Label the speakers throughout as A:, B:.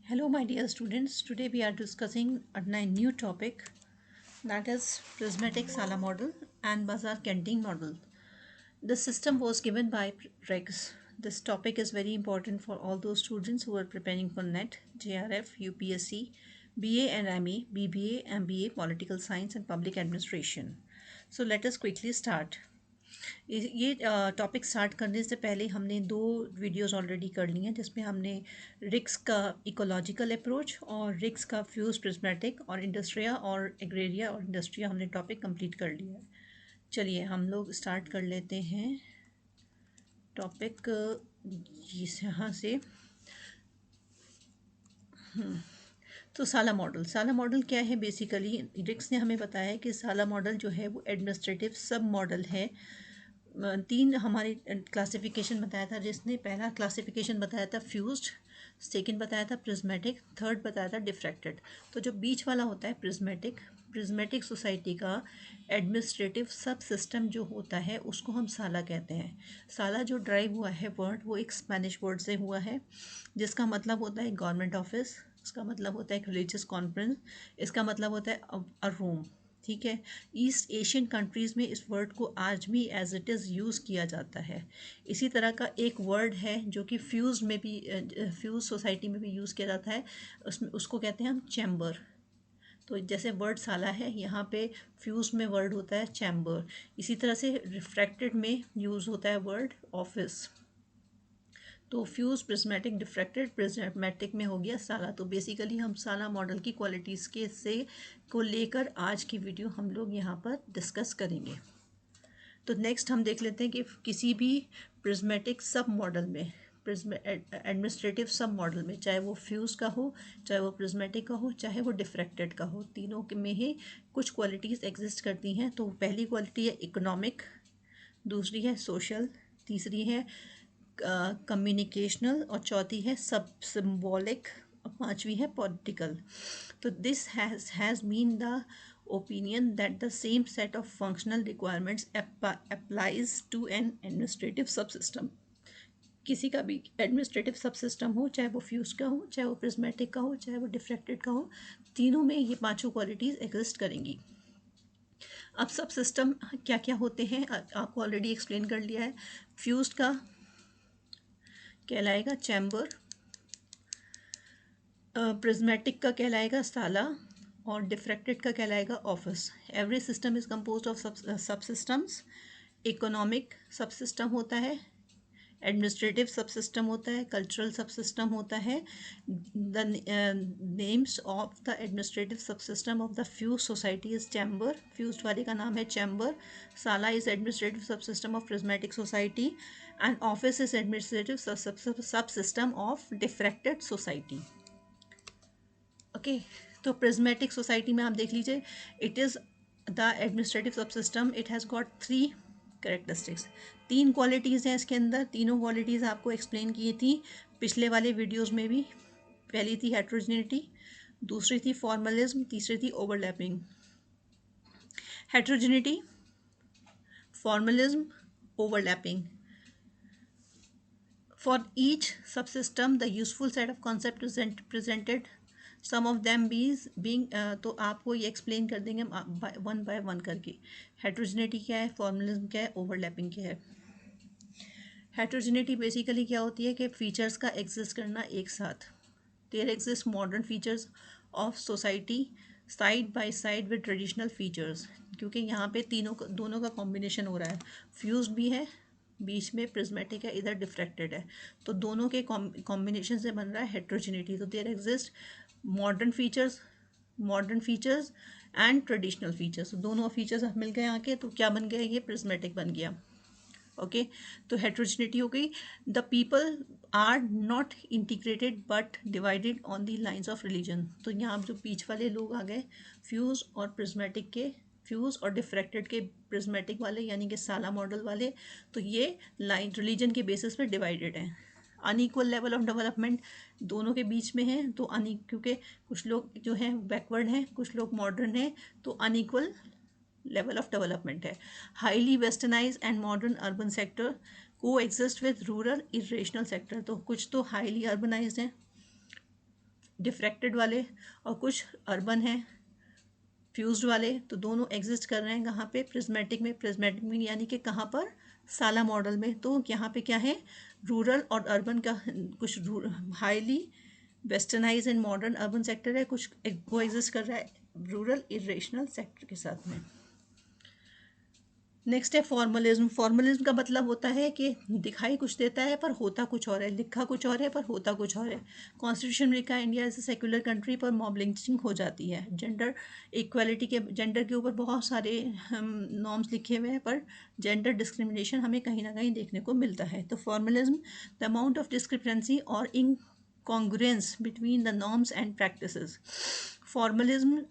A: Hello, my dear students. Today we are discussing a new topic, that is prismatic Sala model and Bazar Canting model. The system was given by Rex. This topic is very important for all those students who are preparing for NET, JRF, UPSC, BA and ME, BBA, MBA, Political Science and Public Administration. So let us quickly start. ये topic start करने से पहले हमने दो videos already कर ली हैं, जिसमें हमने रिक्स का इकोलॉजिकल अप्रोच और रिक्स का फ्यूज प्रिज्मेटिक और इंडस्ट्रिया और एग्रेरिया और इंडस्ट्रिया हमने टॉपिक कंप्लीट कर लिया है। चलिए हम लोग स्टार्ट कर लेते हैं टॉपिक यहाँ से। तो साला मॉडल क्या है? बेसिकली रिक्स ने हमें बताया कि साला मॉडल जो है वो एडमिनिस्ट्रेटिव सब मॉडल है। तीन हमारी क्लासिफिकेशन बताया था, जिसने पहला क्लासिफिकेशन बताया था फ्यूज्ड, सेकंड बताया था प्रिज्मेटिक, थर्ड बताया था डिफ्रैक्टेड। तो जो बीच वाला होता है प्रिज्मेटिक सोसाइटी का एडमिनिस्ट्रेटिव सब सिस्टम जो होता है उसको हम साला कहते हैं। साला जो ड्राइव हुआ है वर्ड, वो एक स्पेनिश वर्ड से हुआ है, जिसका मतलब होता है गवर्नमेंट ऑफिस, इसका मतलब होता है एक रिलीजियस कॉन्फ्रेंस, इसका मतलब होता है अ रूम। ठीक है, ईस्ट एशियन कंट्रीज़ में इस वर्ड को आज भी एज इट इज़ यूज़ किया जाता है। इसी तरह का एक वर्ड है जो कि फ्यूज में भी फ्यूज सोसाइटी में भी यूज़ किया जाता है, उसमें उसको कहते हैं हम चैम्बर। तो जैसे वर्ड साला है, यहाँ पे फ्यूज में वर्ड होता है चैम्बर। इसी तरह से रिफ्रैक्टेड में यूज़ होता है वर्ड ऑफिस। तो फ्यूज प्रिज्मेटिक डिफ्रैक्टेड प्रिज्मेटिक में हो गया साला। तो बेसिकली हम साला मॉडल की क्वालिटीज़ के से को लेकर आज की वीडियो हम लोग यहाँ पर डिस्कस करेंगे। तो नेक्स्ट हम देख लेते हैं कि किसी भी प्रिज्मेटिक सब मॉडल में, एडमिनिस्ट्रेटिव सब मॉडल में, चाहे वो फ्यूज का हो, चाहे वो प्रिज्मेटिक का हो, चाहे वो डिफ्रैक्टेड का हो, तीनों में ही कुछ क्वालिटीज़ एग्जिस्ट करती हैं। तो पहली क्वालिटी है इकोनॉमिक, दूसरी है सोशल, तीसरी है कम्युनिकेशनल और चौथी है सब सिम्बॉलिक और पांचवी है पॉलिटिकल। तो this has mean the opinion that the same set of functional requirements applies to an administrative subsystem। किसी का भी एडमिनिस्ट्रेटिव सब सिस्टम हो, चाहे वो फ्यूज का हो, चाहे वो प्रिज्मेटिक का हो, चाहे वो डिफ्रैक्टेड का हो, तीनों में ये पांचों क्वालिटीज़ एग्जिस्ट करेंगी। अब सब सिस्टम क्या क्या होते हैं आपको ऑलरेडी एक्सप्लेन कर लिया है। फ्यूज का कहलाएगा चैम्बर, प्रिज्मेटिक का कहलाएगा साला और डिफ्रैक्टेड का कहलाएगा office. Every system is compose of सब सिस्टम्स। इकोनॉमिक सब सिस्टम होता है, एडमिनिस्ट्रेटिव सब सिस्टम होता है, कल्चरल सब सिस्टम होता है। The names of the administrative sub system of the fuse society is chamber, fuse वाले का नाम है chamber. Sala is administrative sub system of prismatic society and office is administrative sub system of diffracted society. Okay, तो prismatic society में आप देख लीजिए, it is the administrative sub system, it has got three characteristics. तीन qualities हैं इसके अंदर, तीनों क्वालिटीज़ आपको एक्सप्लेन की थी पिछले वाले वीडियोस में भी। पहली थी हेट्रोजिनिटी, दूसरी थी फॉर्मलिज्म, तीसरी थी overlapping. Heterogeneity, formalism, overlapping. For each subsystem, the useful set of concepts presented, some of them being तो आपको ये एक्सप्लेन कर देंगे वन बाय वन करके। हेट्रोजिनिटी क्या है, फॉर्मलिज्म क्या है, ओवरलैपिंग क्या है। हेट्रोजिनिटी बेसिकली क्या होती है कि फीचर्स का एग्जिस्ट करना एक साथ। There exist modern features of society side by side with traditional features, क्योंकि यहाँ पे दोनों का कॉम्बिनेशन हो रहा है। फ्यूज भी है, बीच में प्रिज्मेटिक है, इधर डिफ्रैक्टेड है, तो दोनों के कॉम्बिनेशन से बन रहा है हेट्रोजिनिटी। तो there exist modern features and traditional features, दोनों फीचर्स मिल गए आके, तो क्या बन गया, ये प्रिज्मेटिक बन गया। ओके, तो हेट्रोजिनिटी हो गई। The people are not integrated but divided on the lines of religion. तो यहाँ जो बीच वाले लोग आ गए फ्यूज और प्रिज्मेटिक के, फ्यूज और डिफ्रैक्टेड के प्रिज्मेटिक वाले यानी कि साला मॉडल वाले, तो ये लाइन रिलीजन के बेसिस पे डिवाइडेड हैं। अनइक्वल लेवल ऑफ डेवलपमेंट दोनों के बीच में है, तो क्योंकि कुछ लोग जो हैं बैकवर्ड हैं, कुछ लोग मॉडर्न हैं, तो अनइक्वल लेवल ऑफ डेवलपमेंट है। Highly westernise and modern urban sector coexist with rural irrational sector. तो कुछ तो हाईली अर्बनाइज हैं डिफ्रैक्टेड वाले और कुछ अर्बन हैं फ्यूज्ड वाले, तो दोनों एग्जिस्ट कर रहे हैं कहाँ पे, प्रिज्मेटिक में। प्रिज्मेटिक में यानी कि कहाँ पर, साला मॉडल में। तो यहाँ पे क्या है, रूरल और अर्बन का कुछ highly westernise and modern urban sector है, कुछ वो एग्जिस्ट कर रहा है रूरल इरेशनल सेक्टर के साथ में। नेक्स्ट है फॉर्मलिज्म। फॉर्मलिज्म का मतलब होता है कि दिखाई कुछ देता है पर होता कुछ और है, लिखा कुछ और है पर होता कुछ और है। कॉन्स्टिट्यूशन में लिखा है India is a secular country, पर मॉब लिंचिंग हो जाती है। जेंडर इक्वालिटी के, जेंडर के ऊपर बहुत सारे नॉर्म्स लिखे हुए हैं, पर जेंडर डिस्क्रिमिनेशन हमें कहीं ना कहीं देखने को मिलता है। तो formalism, the amount of discrepancy और incongruence between the norms and practices. Formalism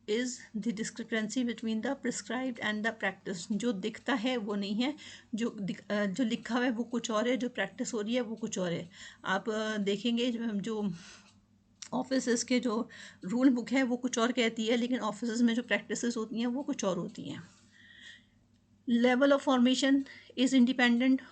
A: is the discrepancy between the prescribed and the practice. जो दिखता है वो नहीं है, जो लिखा हुआ है वो कुछ और है, जो प्रैक्टिस हो रही है वो कुछ और है। आप देखेंगे जो ऑफिस के जो रूल बुक है वो कुछ और कहती है, लेकिन ऑफिस में जो प्रैक्टिसेस होती हैं वो कुछ और होती हैं। Level of formation is independent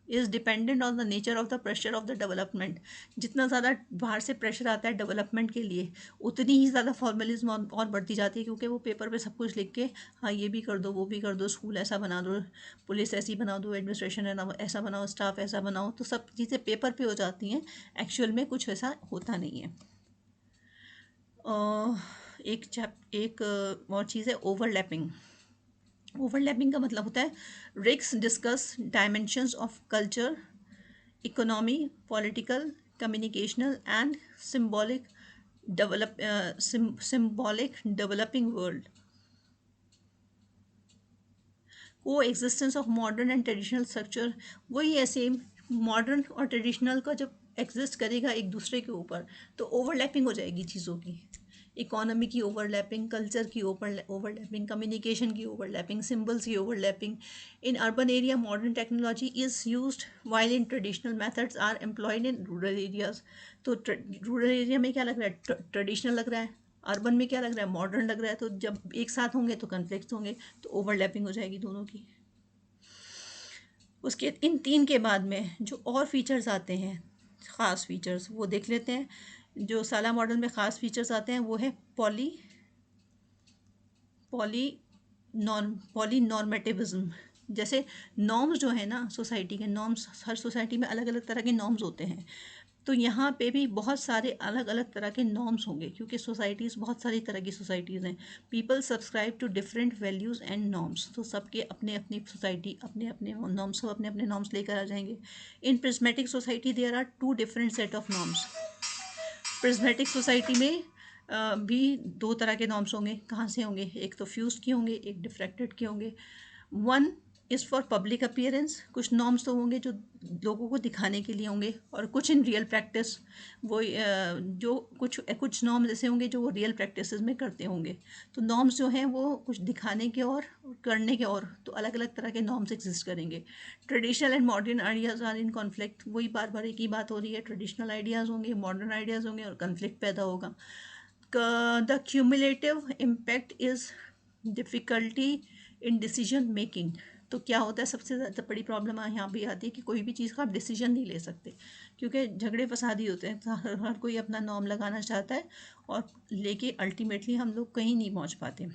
A: is dependent on the nature of the pressure of the development. जितना ज़्यादा बाहर से प्रेशर आता है डेवलपमेंट के लिए, उतनी ही ज़्यादा फॉर्मलिज्म और बढ़ती जाती है, क्योंकि वो पेपर पे सब कुछ लिख के, हाँ ये भी कर दो, वो भी कर दो, स्कूल ऐसा बना दो, पुलिस ऐसी बना दो, एडमिनिस्ट्रेशन ऐसा बनाओ, स्टाफ ऐसा बनाओ, तो सब चीज़ें पेपर पे हो जाती हैं, एक्चुअल में कुछ ऐसा होता नहीं है। एक और चीज़ है ओवरलैपिंग। ओवरलैपिंग का मतलब होता है रिक्स discuss dimensions of culture, economy, political, communicational and symbolic symbolic developing world। को existence of modern and traditional structure, वही है सेम, मॉडर्न और ट्रेडिशनल का जब एग्जिस्ट करेगा एक दूसरे के ऊपर, तो ओवरलैपिंग हो जाएगी चीज़ों की। इकोनॉमी की ओवरलैपिंग, कल्चर की ओवरलैपिंग, कम्युनिकेशन की ओवरलैपिंग, सिम्बल्स की overlapping. In urban area modern technology is used while in traditional methods are employed in rural areas. तो रूरल एरिया में क्या लग रहा है, ट्रेडिशनल लग रहा है, अर्बन में क्या लग रहा है, मॉडर्न लग रहा है। तो जब एक साथ होंगे तो कन्फ्लिक्ट होंगे, तो ओवरलैपिंग हो जाएगी दोनों की। उसके इन तीन के बाद में जो और फीचर्स आते हैं, ख़ास फीचर्स, वो देख लेते हैं। जो साला मॉडल में ख़ास फीचर्स आते हैं वो है पॉली पॉली नॉर्मेटिविज्म। जैसे नॉर्म्स जो है ना, सोसाइटी के नॉर्म्स, हर सोसाइटी में अलग अलग तरह के नॉर्म्स होते हैं, तो यहाँ पे भी बहुत सारे अलग अलग तरह के नॉर्म्स होंगे, क्योंकि सोसाइटीज़ बहुत सारी तरह की सोसाइटीज़ हैं। People subscribe to different values and norms, तो सबके अपने अपनी सोसाइटी अपने अपने नॉर्म्स को अपने अपने नॉर्म्स लेकर आ जाएंगे। In prismatic society there are two different set of norms. Prismatic society में भी दो तरह के नॉर्म्स होंगे। कहाँ से होंगे, एक तो फ्यूज के होंगे, एक डिफ्रैक्टेड के होंगे। One is for public appearance, कुछ नॉर्म्स तो होंगे जो लोगों को दिखाने के लिए होंगे, और कुछ इन रियल प्रैक्टिस, वो जो कुछ नॉर्म्स ऐसे होंगे जो वो रियल प्रैक्टिस में करते होंगे। तो नॉर्म्स जो हैं वो कुछ दिखाने के और करने के, और तो अलग अलग तरह के नॉर्म्स एग्जिस्ट करेंगे। Traditional and modern ideas are in conflict, वही बार बार एक ही बात हो रही है, ट्रेडिशनल आइडियाज़ होंगे, मॉडर्न आइडियाज़ होंगे, और कन्फ्लिक्ट पैदा होगा। The cumulative impact is difficulty in decision making. तो क्या होता है, सबसे ज़्यादा बड़ी प्रॉब्लम यहाँ भी आती है कि कोई भी चीज़ का आप डिसीजन नहीं ले सकते, क्योंकि झगड़े फसादी होते हैं, हर कोई अपना नॉर्म लगाना चाहता है, और लेके अल्टीमेटली हम लोग कहीं नहीं पहुँच पाते।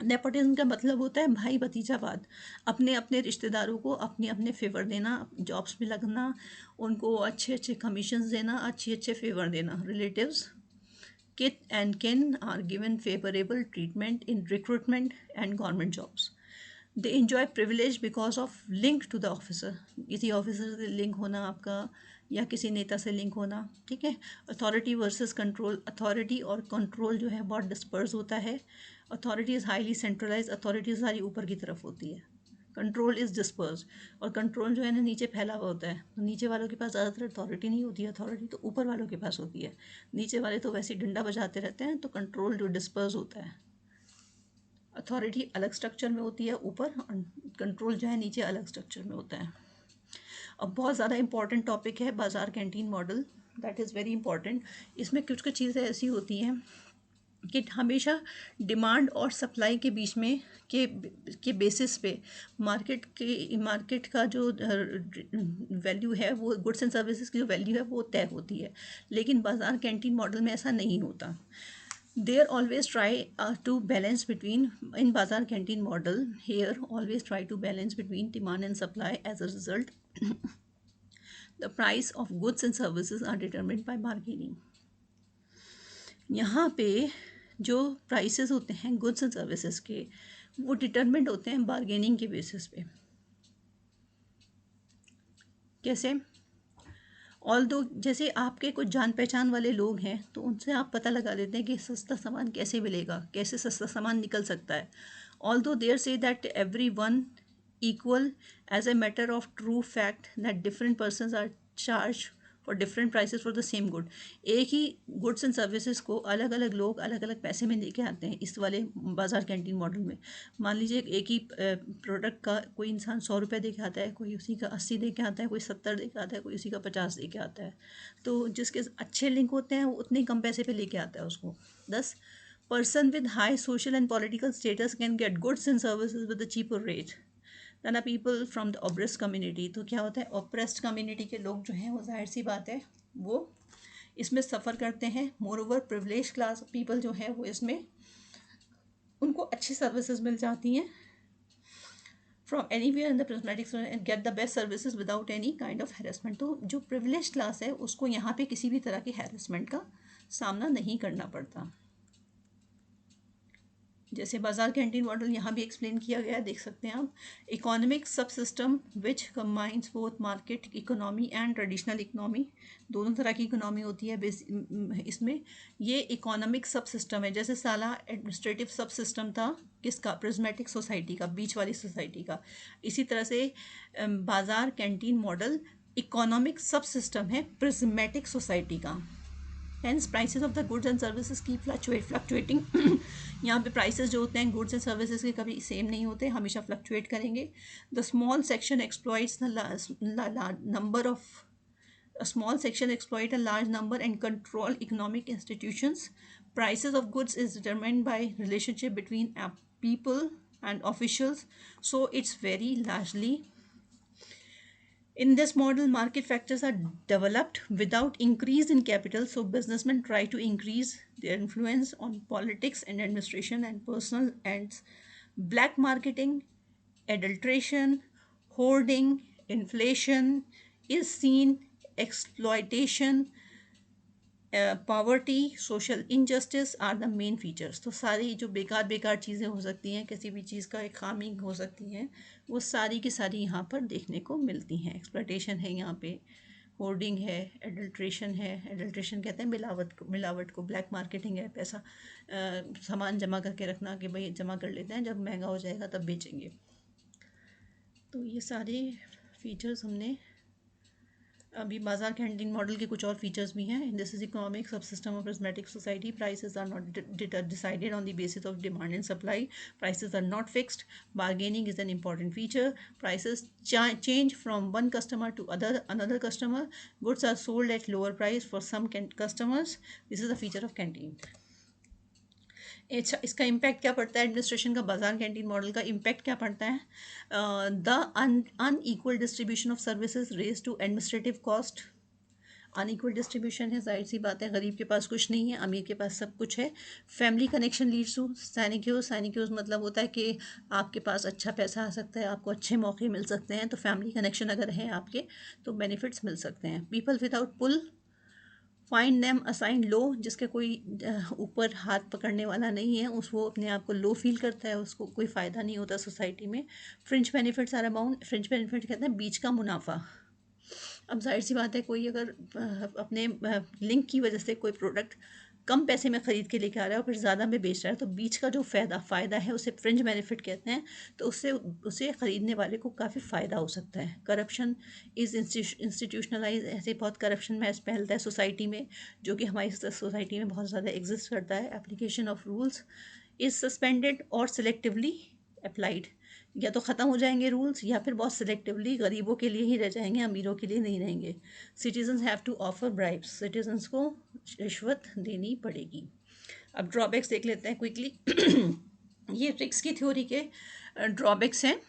A: नेपोटिज्म का मतलब होता है भाई भतीजावाद, अपने अपने रिश्तेदारों को अपने अपने फेवर देना, जॉब्स में लगना, उनको अच्छे अच्छे कमीशंस देना, अच्छे अच्छे फेवर देना। Relatives kith and kin are given favorable treatment in recruitment and government jobs. They enjoy privilege because of link to the officer, किसी ऑफिसर से लिंक होना आपका, या किसी नेता से लिंक होना, ठीक है। अथॉरिटी वर्सेस कंट्रोल, अथॉरिटी और कंट्रोल जो है बहुत डिस्पर्स होता है। Authority is highly centralise, authority सारी ऊपर की तरफ होती है, कंट्रोल इज़ डिस्पर्स, और कंट्रोल जो है ना नीचे फैला हुआ होता है। तो नीचे वालों के पास ज़्यादातर अथॉरिटी नहीं होती है, अथॉरिटी तो ऊपर वालों के पास होती है। नीचे वाले तो वैसे ही डंडा बजाते रहते हैं, तो कंट्रोल जो डिस्पर्स होता है। अथॉरिटी अलग स्ट्रक्चर में होती है ऊपर, और कंट्रोल जो है नीचे अलग स्ट्रक्चर में होता है। अब बहुत ज़्यादा इंपॉर्टेंट टॉपिक है बाज़ार canteen model, that is very important. इसमें कुछ कुछ चीज़ें ऐसी होती हैं कि हमेशा डिमांड और सप्लाई के बीच में के बेसिस पे मार्केट का जो वैल्यू है, वो गुड्स एंड सर्विसेज की जो वैल्यू है वो तय होती है। लेकिन बाज़ार कैंटीन मॉडल में ऐसा नहीं होता। There always try to balance between, in Bazaar Canteen model, here always try to balance between demand and supply. As a result, the price of goods and services are determined by bargaining. यहाँ पे जो prices होते हैं goods and services के, वो determined होते हैं bargaining के बेसिस पे। कैसे? ऑल दो जैसे आपके कुछ जान पहचान वाले लोग हैं तो उनसे आप पता लगा लेते हैं कि सस्ता सामान कैसे मिलेगा, कैसे सस्ता सामान निकल सकता है। ऑल दो there say that everyone equal as a matter of true fact that different persons are charge for different prices for the same good. एक ही गुड्स एंड सर्विसेज को अलग अलग लोग अलग अलग पैसे में लेके आते हैं इस वाले बाज़ार कैंटीन मॉडल में। मान लीजिए एक ही प्रोडक्ट का कोई इंसान 100 रुपये दे के आता है, कोई उसी का 80 दे के आता है, कोई 70 दे के आता है, कोई उसी का 50 दे के आता है। तो जिसके अच्छे लिंक होते हैं वो उतने कम पैसे पे लेके आता है उसको। 10 person with high social and political status can get goods and services with a cheaper rate than a people from the oppressed community। तो क्या होता है, oppressed community के लोग जो हैं वो जाहिर सी बात है वो इसमें सफ़र करते हैं। More over privilege class people जो है वो इसमें उनको अच्छी सर्विसेज मिल जाती हैं from anywhere in the prismatic and get the best services without any kind of harassment. तो जो प्रिविलेज क्लास है उसको यहाँ पे किसी भी तरह की हैरेसमेंट का सामना नहीं करना पड़ता। जैसे बाज़ार कैंटीन मॉडल यहाँ भी एक्सप्लेन किया गया है, देख सकते हैं आप। इकोनॉमिक सब system which combines both market economy and traditional economy, दोनों तरह की इकोनॉमी होती है इसमें। ये इकोनॉमिक सब सिस्टम है। जैसे साला एडमिनिस्ट्रेटिव सब सिस्टम था किसका, प्रिज्मेटिक सोसाइटी का, बीच वाली सोसाइटी का। इसी तरह से बाज़ार कैंटीन मॉडल इकोनॉमिक सब सिस्टम है प्रिज्मेटिक सोसाइटी का। Hence prices of the goods and services keep fluctuating। यहाँ पे prices जो होते हैं goods and services के कभी सेम नहीं होते, हमेशा fluctuate करेंगे। The small section exploits a small section exploit a large number and control economic institutions. Prices of goods is determined by relationship between people and officials, so it's very largely. In this model, market factors are developed without increase in capital, so businessmen try to increase their influence on politics and administration and personal ends. Black marketing, adulteration, hoarding, inflation is seen, exploitation, poverty, social injustice are the main features. तो सारी जो बेकार चीज़ें हो सकती हैं, किसी भी चीज़ का एक खामी हो सकती हैं, वो सारी की सारी यहाँ पर देखने को मिलती हैं। एक्सप्लॉयटेशन है यहाँ पे, होर्डिंग है, एडल्ट्रेशन है। एडल्ट्रेशन कहते हैं मिलावट को। ब्लैक मार्केटिंग है, पैसा सामान जमा करके रखना कि भाई जमा कर लेते हैं, जब महंगा हो जाएगा तब बेचेंगे। तो ये सारे फीचर्स हमने अभी बाजार कैंटीन मॉडल के कुछ और फीचर्स भी हैं। दिस इज इकोनॉमिक सब system of prismatic society. Prices are not decided on the basis of demand and supply. Prices are not fixed. Bargaining is an important feature. Prices change from one customer to another customer. Goods are sold at lower price for some customers. This is a feature of canteen. अच्छा, इसका impact क्या पड़ता है administration का, बाजार canteen model का impact क्या पड़ता है? The unequal distribution of services raise to administrative cost. Unequal distribution है, जाहिर सी बात है, गरीब के पास कुछ नहीं है, अमीर के पास सब कुछ है। फैमिली कनेक्शन लीड्स टू साइनिक्यूज मतलब होता है कि आपके पास अच्छा पैसा आ सकता है, आपको अच्छे मौके मिल सकते हैं। तो फैमिली कनेक्शन अगर है आपके तो बेनिफिट्स मिल सकते हैं। पीपल विदाउट पुल फाइंड देम असाइन लो, जिसके कोई ऊपर हाथ पकड़ने वाला नहीं है, उस वो अपने आप को लो फील करता है, उसको कोई फ़ायदा नहीं होता सोसाइटी में। Fringe benefits are abound. Fringe benefit कहते हैं बीच का मुनाफा। अब जाहिर सी बात है, कोई अगर अपने लिंक की वजह से कोई प्रोडक्ट कम पैसे में ख़रीद के लेके आ रहा है और फिर ज़्यादा में बेच रहा है, तो बीच का जो फ़ायदा है उसे फ्रिंज बेनिफिट कहते हैं। तो उससे उसे ख़रीदने वाले को काफ़ी फ़ायदा हो सकता है। Corruption is institutionalise. ऐसे बहुत करप्शन में फैलता है सोसाइटी में, जो कि हमारी सोसाइटी में बहुत ज़्यादा एग्जिस्ट करता है। Application of rules is suspended और सिलेक्टिवली अप्लाइड। या तो ख़त्म हो जाएंगे रूल्स या फिर बहुत सिलेक्टिवली गरीबों के लिए ही रह जाएंगे, अमीरों के लिए नहीं रहेंगे। Citizens have to offer bribes. Citizens को रिश्वत देनी पड़ेगी। अब ड्रॉबैक्स देख लेते हैं क्विकली। ये रिक्स की थ्योरी के ड्रॉबैक्स हैं।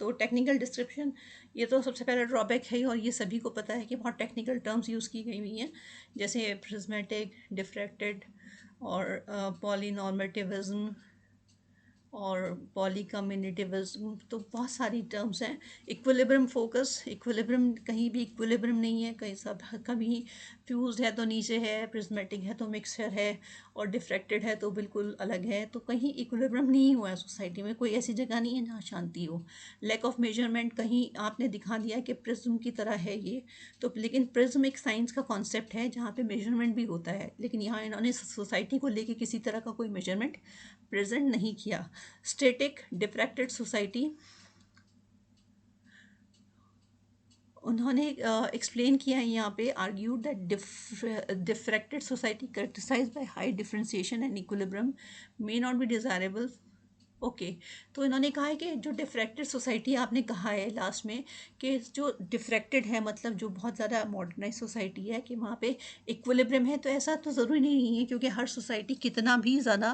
A: तो टेक्निकल डिस्क्रिप्शन, ये तो सबसे पहला ड्रॉबैक है ही, और ये सभी को पता है कि बहुत टेक्निकल टर्म्स यूज़ की गई हुई हैं, जैसे प्रिज्मेटिक, डिफ्रैक्टेड और पॉलीनॉर्मेटिविज्म और पॉलीकम्युनिटिविज्म, तो बहुत सारी टर्म्स हैं। इक्विलिब्रियम फोकस, इक्विलिब्रियम कहीं भी इक्विलिब्रियम नहीं है, कहीं सब कभी फ्यूज्ड है तो नीचे है, प्रिज्मेटिक है तो मिक्सचर है, और डिफ्रैक्टेड है तो बिल्कुल अलग है। तो कहीं इक्विलिब्रियम नहीं हुआ है सोसाइटी में, कोई ऐसी जगह नहीं है जहाँ शांति हो। लैक ऑफ मेजरमेंट, कहीं आपने दिखा दिया कि प्रिज्म की तरह है ये, तो लेकिन प्रिज्म एक साइंस का कॉन्सेप्ट है जहाँ पे मेजरमेंट भी होता है, लेकिन यहाँ इन्होंने सोसाइटी को लेके किसी तरह का कोई मेजरमेंट प्रेजेंट नहीं किया। स्टेटिक डिफ्रैक्टेड सोसाइटी, उन्होंने एक्सप्लेन किया है यहाँ पे, argued that diffracted society characterised by high differentiation and equilibrium may not be desirable. Okay, तो इन्होंने कहा है कि जो डिफ्रैक्टेड सोसाइटी, आपने कहा है लास्ट में कि जो डिफ्रैक्टेड है मतलब जो बहुत ज़्यादा मॉडर्नाइज सोसाइटी है, कि वहाँ पे इक्विलिब्रियम है, तो ऐसा तो ज़रूरी नहीं है, क्योंकि हर सोसाइटी कितना भी ज़्यादा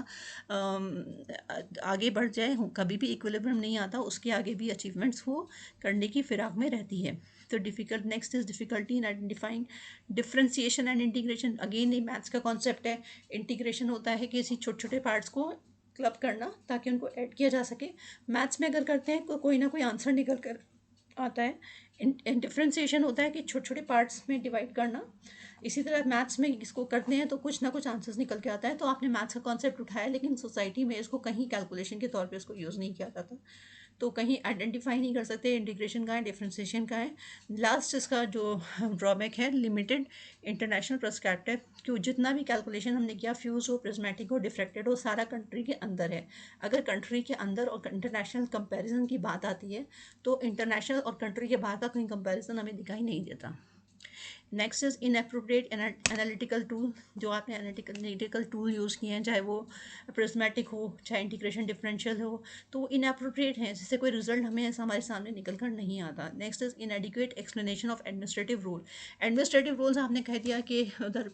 A: आगे बढ़ जाए कभी भी इक्विलिब्रियम नहीं आता, उसके आगे भी अचीवमेंट्स वो करने की फिराक में रहती है। तो difficult, next is difficulty in identifying differentiation and integration. Again ये मैथ्स का कॉन्सेप्ट है। इंटीग्रेशन होता है कि इसी छोटे छोटे पार्ट्स को क्लब करना ताकि उनको ऐड किया जा सके। मैथ्स में अगर करते हैं तो कोई ना कोई आंसर निकल कर आता है। डिफ्रेंसिएशन होता है कि छोटे छोटे पार्ट्स में डिवाइड करना। इसी तरह मैथ्स में इसको करते हैं तो कुछ ना कुछ आंसर्स निकल के आता है। तो आपने मैथ्स का कॉन्सेप्ट उठाया, लेकिन सोसाइटी में इसको कहीं कैलकुलेशन के तौर पे इसको यूज़ नहीं किया जाता, तो कहीं आइडेंटिफाई नहीं कर सकते इंटीग्रेशन का है, डिफ्रेंसिएशन का है। लास्ट इसका जो ड्रॉबैक है, लिमिटेड इंटरनेशनल प्रस्क्रिप्टिव, क्यों जितना भी कैलकुलेशन हमने किया, फ्यूज हो, प्रिज्मेटिक हो, डिफ्रैक्टेड हो, सारा कंट्री के अंदर है। अगर कंट्री के अंदर और इंटरनेशनल कंपैरिजन की बात आती है तो इंटरनेशनल और कंट्री के बाहर का कोई कंपैरिजन हमें दिखाई नहीं देता। Next is inappropriate analytical tool, जो आपने एनालिटिकल टूल यूज़ किए हैं, चाहे वो प्रिज्मेटिक हो चाहे इंटीग्रेशन डिफरेंशियल हो, तो इनएप्रोप्रिएट हैं, जिससे कोई रिजल्ट हमें ऐसा हमारे सामने निकल कर नहीं आता। Next is इनएडिक्वेट explanation of administrative rule. Administrative rules आपने कह दिया कि उधर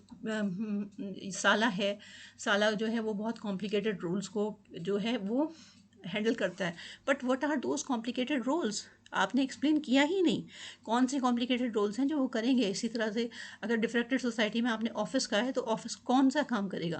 A: साला है, साला जो है वो बहुत कॉम्प्लिकेटेड रूल्स को जो है वो हैंडल करता है, but what are those complicated roles, आपने एक्सप्लेन किया ही नहीं कौन से कॉम्प्लिकेटेड रोल्स हैं जो वो करेंगे। इसी तरह से अगर डिफ्रैक्टेड सोसाइटी में आपने ऑफिस का है तो ऑफिस कौन सा काम करेगा,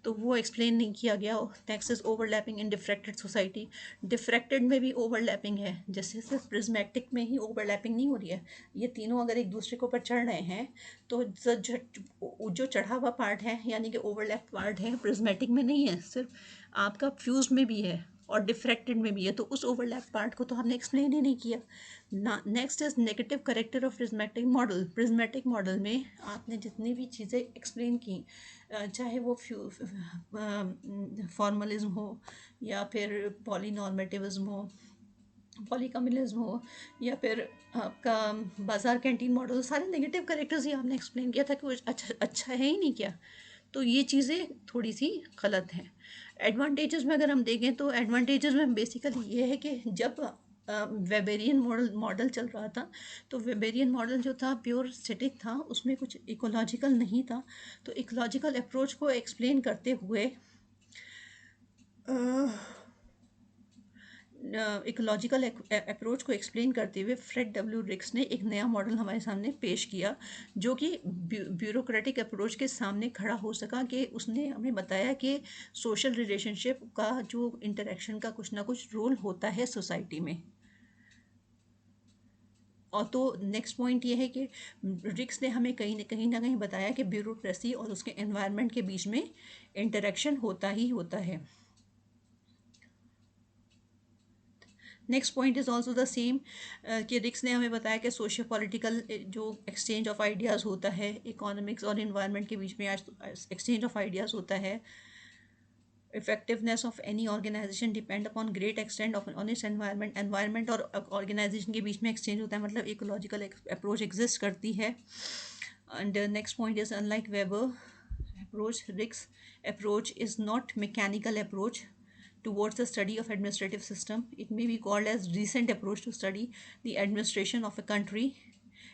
A: तो वो एक्सप्लेन नहीं किया गया। Next is overlapping in diffracted society, diffracted में भी ओवरलैपिंग है, जैसे सिर्फ प्रिज्मेटिक में ही ओवरलैपिंग नहीं हो रही है, ये तीनों अगर एक दूसरे के ऊपर चढ़ रहे हैं तो जो चढ़ा हुआ पार्ट है यानी कि ओवरलैप पार्ट है, प्रिज्मेटिक में नहीं है, सिर्फ आपका फ्यूज में भी है और डिफ्रैक्टेड में भी है, तो उस ओवरलैप पार्ट को तो हमने एक्सप्लेन ही नहीं किया ना। Next is negative character of prismatic model. Prismatic model में आपने जितनी भी चीज़ें एक्सप्लेन की, चाहे वो फॉर्मलिज्म हो या फिर पॉलीनॉर्मेटिविज्म हो, पॉलीकम्युनिज्म हो, या फिर आपका बाजार कैंटीन मॉडल, सारे नेगेटिव करेक्टर्स ही आपने एक्सप्लेन किया था कि वो अच्छा अच्छा है ही नहीं क्या। तो ये चीज़ें थोड़ी सी गलत हैं। एडवांटेजेस में अगर हम देखें तो एडवांटेजेस में बेसिकली ये है कि जब वेबेरियन मॉडल चल रहा था, तो वेबेरियन मॉडल जो था प्योर स्टैटिक था, उसमें कुछ इकोलॉजिकल नहीं था। तो इकोलॉजिकल अप्रोच को एक्सप्लेन करते हुए इकोलॉजिकल अप्रोच को एक्सप्लेन करते हुए फ्रेड डब्ल्यू रिक्स ने एक नया मॉडल हमारे सामने पेश किया, जो कि ब्यूरोक्रेटिक अप्रोच के सामने खड़ा हो सका। कि उसने हमें बताया कि सोशल रिलेशनशिप का जो इंटरेक्शन का कुछ ना कुछ रोल होता है सोसाइटी में। और तो नेक्स्ट पॉइंट ये है कि रिक्स ने हमें कहीं ना कहीं बताया कि ब्यूरोक्रेसी और उसके एनवायरनमेंट के बीच में इंटरेक्शन होता ही होता है। Next point is also the same, कि रिक्स ने हमें बताया कि सोशियो पॉलिटिकल जो एक्सचेंज ऑफ आइडियाज़ होता है, इकोनॉमिक्स और इन्वायरमेंट के बीच में आज एक्सचेंज ऑफ आइडियाज़ होता है। Effectiveness of any organisation depend upon great extent on its environment. Environment और ऑर्गेनाइजेशन के बीच में एक्सचेंज होता है, मतलब इकोलॉजिकल अप्रोच एग्जिस्ट करती है। And next point is unlike weber approach, Rick's approach is not mechanical approach towards the study of administrative system. It may be called as recent approach to study the administration of a country.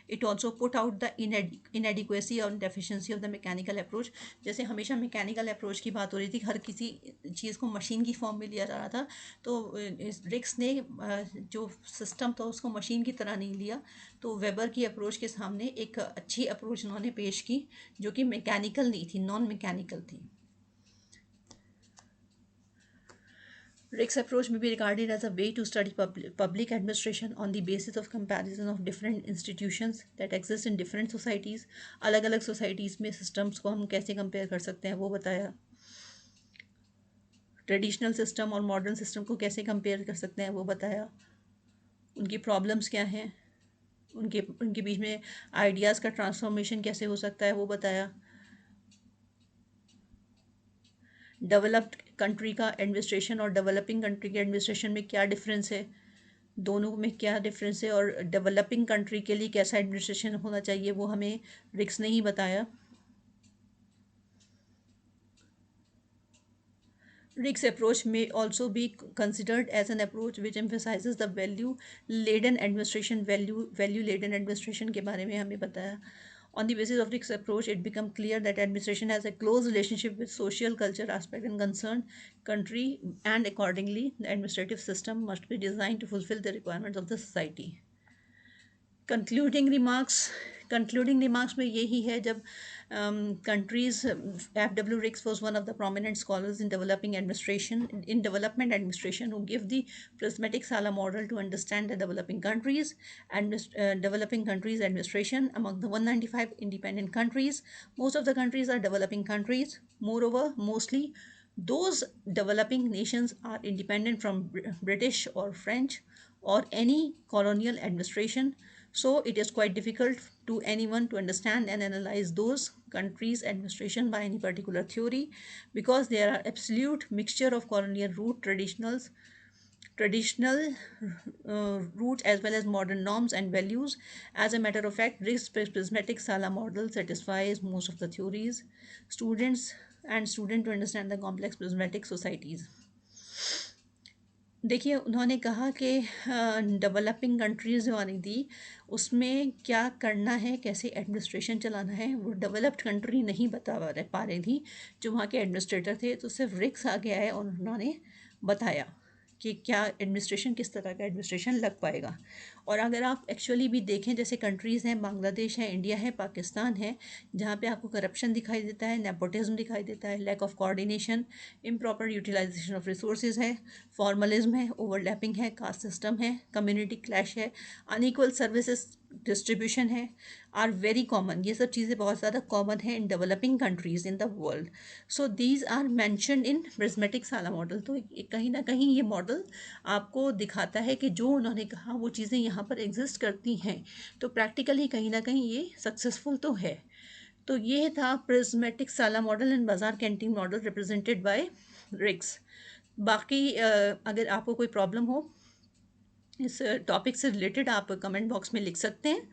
A: It also put out the inadequacy और deficiency of the mechanical approach. जैसे हमेशा mechanical approach की बात हो रही थी, हर किसी चीज़ को मशीन की फॉर्म में लिया जा रहा था, तो रिक्स ने जो सिस्टम था उसको मशीन की तरह नहीं लिया, तो वेबर की अप्रोच के सामने एक अच्छी अप्रोच उन्होंने पेश की जो कि मैकेनिकल नहीं थी, नॉन मैकेनिकल थी। Rick's approach may be regarded as a way to study public administration on the basis of comparison of different institutions that exist in different societies. अलग अलग societies में systems को हम कैसे compare कर सकते हैं वो बताया। ट्रेडिशनल सिस्टम और मॉडर्न सिस्टम को कैसे कंपेयर कर सकते हैं वो बताया। उनकी प्रॉब्लम्स क्या हैं, उनके उनके बीच में आइडियाज़ का ट्रांसफॉर्मेशन कैसे हो सकता है वो बताया। डेवलप्ड कंट्री का एडमिनिस्ट्रेशन और डेवलपिंग कंट्री के एडमिनिस्ट्रेशन में क्या डिफरेंस है, दोनों में क्या डिफरेंस है, और डेवलपिंग कंट्री के लिए कैसा एडमिनिस्ट्रेशन होना चाहिए वो हमें रिक्स ने ही बताया। Rick's approach may also be considered as an approach which emphasizes the value laden administration, value laden administration के बारे में हमें बताया। On the basis of Rick's approach, it became clear that administration has a close relationship with social, culture aspect and concerned country, and accordingly, the administrative system must be designed to fulfill the requirements of the society. Concluding remarks में यही है, जब countries, F.W. Ricks was one of the prominent scholars in development administration who give the prismatic Sala model to understand the developing countries administration. Among the 195 independent countries, most of the countries are developing countries. Moreover, mostly those developing nations are independent from British or French or any colonial administration. So it is quite difficult to anyone to understand and analyze those countries' administration by any particular theory, because there are absolute mixture of colonial traditional roots as well as modern norms and values. As a matter of fact, this prismatic Sala model satisfies most of the theories students to understand the complex prismatic societies. देखिए, उन्होंने कहा कि developing countries जो आनी थी उसमें क्या करना है, कैसे एडमिनिस्ट्रेशन चलाना है, वो डेवलप्ड कंट्री नहीं पा रही थी जो वहाँ के एडमिनिस्ट्रेटर थे, तो सिर्फ रिक्स आगे आए और उन्होंने बताया कि क्या एडमिनिस्ट्रेशन, किस तरह का एडमिनिस्ट्रेशन लग पाएगा। और अगर आप एक्चुअली भी देखें, जैसे कंट्रीज़ हैं, बांग्लादेश है, इंडिया है, पाकिस्तान है, जहाँ पे आपको करप्शन दिखाई देता है, नेपोटिज्म दिखाई देता है, lack of coordination, improper utilisation of resources है, फॉर्मलिज्म है, ओवरलैपिंग है, कास्ट सिस्टम है, कम्युनिटी क्लैश है, अनइक्वल सर्विसेज डिस्ट्रीब्यूशन है, आर वेरी कॉमन। ये सब चीज़ें बहुत ज़्यादा कॉमन है in developing countries in the world. So these are mentioned in prismatic sala model. तो कहीं ना कहीं ये मॉडल आपको दिखाता है कि जो उन्होंने कहा वो चीज़ें यहाँ पर एग्जिस्ट करती हैं, तो प्रैक्टिकली कहीं ना कहीं ये सक्सेसफुल तो है। तो ये था प्रिज्मेटिक साला मॉडल एंड बाजार कैंटीन मॉडल रिप्रेजेंटेड बाय रिक्स। बाकी अगर आपको कोई प्रॉब्लम हो इस टॉपिक से रिलेटेड, आप कमेंट बॉक्स में लिख सकते हैं।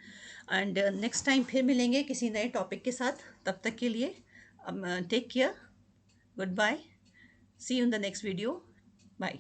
A: एंड नेक्स्ट टाइम फिर मिलेंगे किसी नए टॉपिक के साथ। तब तक के लिए take care, goodbye, see you in the next video, bye.